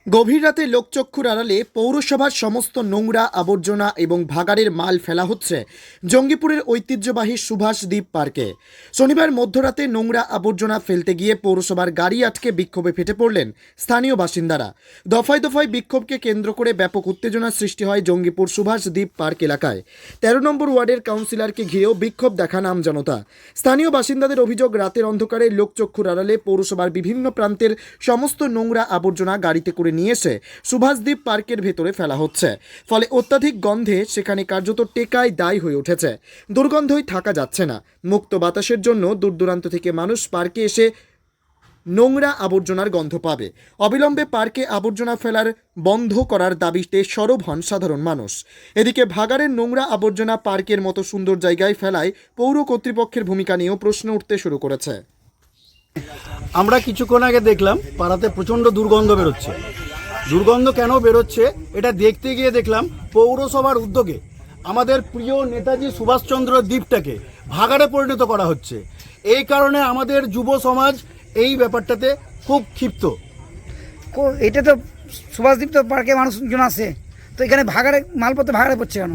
গভীর রাতে লোকচক্ষুর আড়ালে পৌরসভার সমস্ত নোংরা আবর্জনা এবং ভাগাড়ের মাল ফেলা হচ্ছে জঙ্গিপুরের ঐতিহ্যবাহী সুভাষদ্বীপ পার্কে। শনিবার মধ্যরাতে নোংরা আবর্জনা ফেলতে গিয়ে পৌরসভার গাড়ি আটকে বিক্ষোভে ফেটে পড়লেন স্থানীয় বাসিন্দারা। দফায় দফায় বিক্ষোভকে কেন্দ্র করে ব্যাপক উত্তেজনার সৃষ্টি হয় জঙ্গিপুর সুভাষদ্বীপ পার্ক এলাকায়। ১৩ নম্বর ওয়ার্ডের কাউন্সিলরকে ঘিরেও বিক্ষোভ দেখান আমজনতা। স্থানীয় বাসিন্দাদের অভিযোগ, রাতের অন্ধকারে লোকচক্ষুর আড়ালে পৌরসভার বিভিন্ন প্রান্তের সমস্ত নোংরা আবর্জনা গাড়িতে করে নিয়ে এসে সুভাষদ্বীপ পার্কের ভেতরে ফেলা হচ্ছে। ফলে অত্যাধিক গন্ধে সেখানে কার্যত টেকায় দায় হয়ে উঠেছে। দুর্গন্ধই থাকা যাচ্ছে না। মুক্ত বাতাসের জন্য দূর দূরান্ত থেকে মানুষ পার্কে এসে নোংরা আবর্জনার গন্ধ পাবে। অবিলম্বে পার্কে আবর্জনা ফেলার বন্ধ করার দাবিতে সরব হন সাধারণ মানুষ। এদিকে ভাগাড়ের নোংরা আবর্জনা পার্কের মতো সুন্দর জায়গায় ফেলায় পৌর কর্তৃপক্ষের ভূমিকা নিয়েও প্রশ্ন উঠতে শুরু করেছে। আমরা কিছুক্ষণ আগে দেখলাম পাড়াতে প্রচণ্ড দুর্গন্ধ বেরোচ্ছে। দুর্গন্ধ কেন বেরোচ্ছে এটা দেখতে গিয়ে দেখলাম পৌরসভার উদ্যোগে আমাদের প্রিয় নেতাজি সুভাষচন্দ্র দ্বীপটাকে ভাগাড়ে পরিণত করা হচ্ছে। এই কারণে আমাদের যুব সমাজ এই ব্যাপারটাতে খুব ক্ষিপ্ত। এটা তো সুভাষদ্বীপ তো পার্কে মানুষজন আসে, তো এখানে ভাগাড়ে মালপত্র ভাগাড়ে পড়ছে কেন?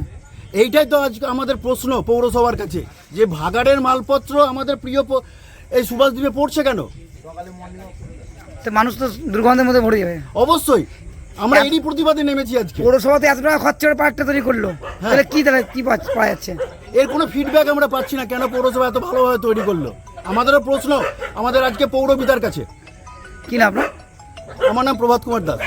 এইটাই তো আজকে আমাদের প্রশ্ন পৌরসভার কাছে, যে ভাগাড়ের মালপত্র আমাদের প্রিয় এই সুভাষদ্বীপে পড়ছে কেন? তো মানুষ তো দুর্গন্ধের মধ্যে ভরে যাবে। অবশ্যই আমরা এরই প্রতিবাদে নেমেছি আজকে। পৌরসভাতে এত টাকা খরচা করে পার্কটা তৈরি করলো, তাহলে কি পাওয়া যাচ্ছে? এর কোনো ফিডব্যাক আমরা পাচ্ছি না। কেন পৌরসভা এত ভালোভাবে তৈরি করলো? আমাদেরও প্রশ্ন আমাদের আজকে পৌরবিদার কাছে। কি না আপনার? আমার নাম প্রভাত কুমার দাস।